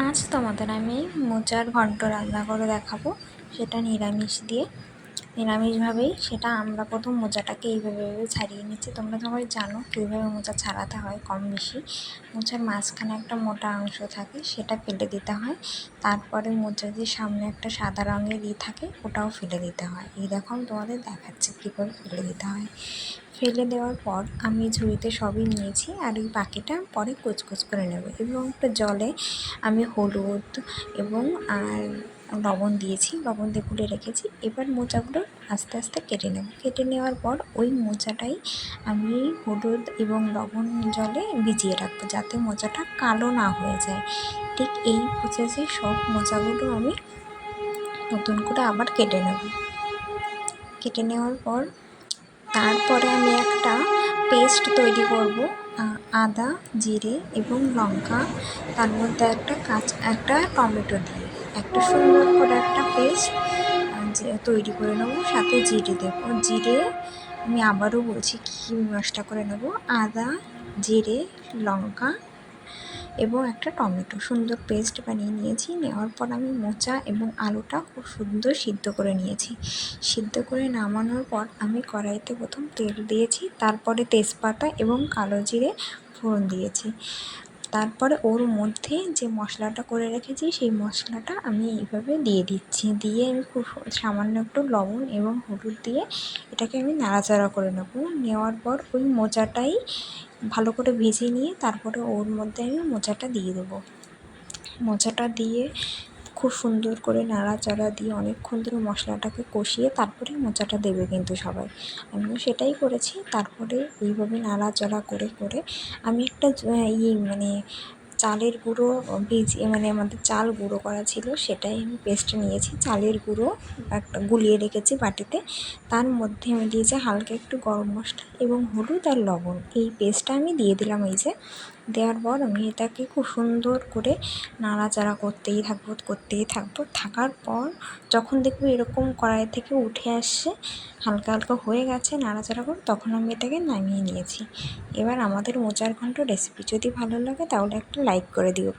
আজ তোমাদের আমি মোচার ঘন্ট রান্না করে দেখাবো, সেটা নিরামিষ দিয়ে। নিরামিষভাবেই সেটা আমরা প্রথম মোচাটাকে এইভাবে ছাড়িয়ে নিচ্ছি। তোমরা সবাই জানো কীভাবে মোচা ছাড়াতে হয়। কম বেশি মোচার মাঝখানে একটা মোটা অংশ থাকে, সেটা ফেলে দিতে হয়। তারপরে মোচার যে সামনে একটা সাদা রঙের থাকে, ওটাও ফেলে দিতে হয়। এইরকম তোমাদের দেখাচ্ছে কীভাবে ফেলে দিতে হয়। ফেলে দেওয়ার পর আমি ঝুড়িতে সবই নিয়েছি, আর এই বাকিটা পরে কুচকুচ করে নেব। এবং একটা জলে আমি হলুদ এবং লবণ দিয়েছি, লবণ দিয়ে গুলে রেখেছি। এবার মোচাগুলো আস্তে আস্তে কেটে নেব। কেটে নেওয়ার পর ওই মোচাটাই আমি হলুদ এবং লবণ জলে ভিজিয়ে রাখবো, যাতে মোচাটা কালো না হয়ে যায়। ঠিক এই প্রসেসে সব মোচাগুলো আমি নতুন করে আবার কেটে নেব। কেটে নেওয়ার পর তারপরে আমি একটা পেস্ট তৈরি করব, আদা, জিরে এবং লঙ্কা, তার মধ্যে একটা টমেটো দিয়ে একটা সুন্দর করে একটা পেস্ট তৈরি করে নেব। সাথে জিরে দেব। জিরে আমি আবারও বলছি কী মশলা করে নেব: আদা, জিরে, লঙ্কা এবং একটা টমেটো সুন্দর পেস্ট বানিয়ে নিয়েছি। নেওয়ার পর আমি মোচা এবং আলুটা খুব সুন্দর সিদ্ধ করে নিয়েছি। সিদ্ধ করে নামানোর পর আমি কড়াইতে প্রথম তেল দিয়েছি, তারপরে তেজপাতা এবং কালো জিরে ফোড়ন দিয়েছি। তারপরে ওর মধ্যে যে মশলাটা করে রেখেছি সেই মশলাটা আমি এইভাবে দিয়ে দিচ্ছি। দিয়ে আমি খুব সামান্য একটু লবণ এবং হলুদ দিয়ে এটাকে আমি নাড়াচাড়া করে নেব। নেওয়ার পর ওই মোচাটাই ভালো করে ভেজে নিয়ে তারপরে ওর মধ্যে আমি মোচাটা দিয়ে দেবো। মোচাটা দিয়ে খুব সুন্দর করে নাড়াচাড়া দিয়ে অনেকক্ষণ ধরে মশলাটাকে কষিয়ে তারপরে মোচাটা দেবে কিন্তু সবাই। আমিও সেটাই করেছি। তারপরে এইভাবে নাড়াচাড়া করে করে আমি একটা চালের গুঁড়ো আমাদের চাল গুঁড়ো করা ছিল, সেটাই আমি পেস্ট নিয়েছি। চালের গুঁড়ো একটা গুলিয়ে রেখেছি বাটিতে, তার মধ্যে আমি দিয়েছি হালকা একটু গরম মশলা এবং হলুদ আর লবণ। এই পেস্টটা আমি দিয়ে দিলাম। দেওয়ার পর আমি এটাকে খুব সুন্দর করে নাড়াচাড়া করতেই থাকবো। থাকার পর যখন দেখবো এরকম কড়াই থেকে উঠে আসছে, হালকা হালকা হয়ে গেছে নাড়াচাড়া করে, তখন আমি এটাকে নামিয়ে নিয়েছি। এবার আমাদের মোচার ঘন্ট রেসিপি যদি ভালো লাগে তাহলে একটা লাইক করে দিও।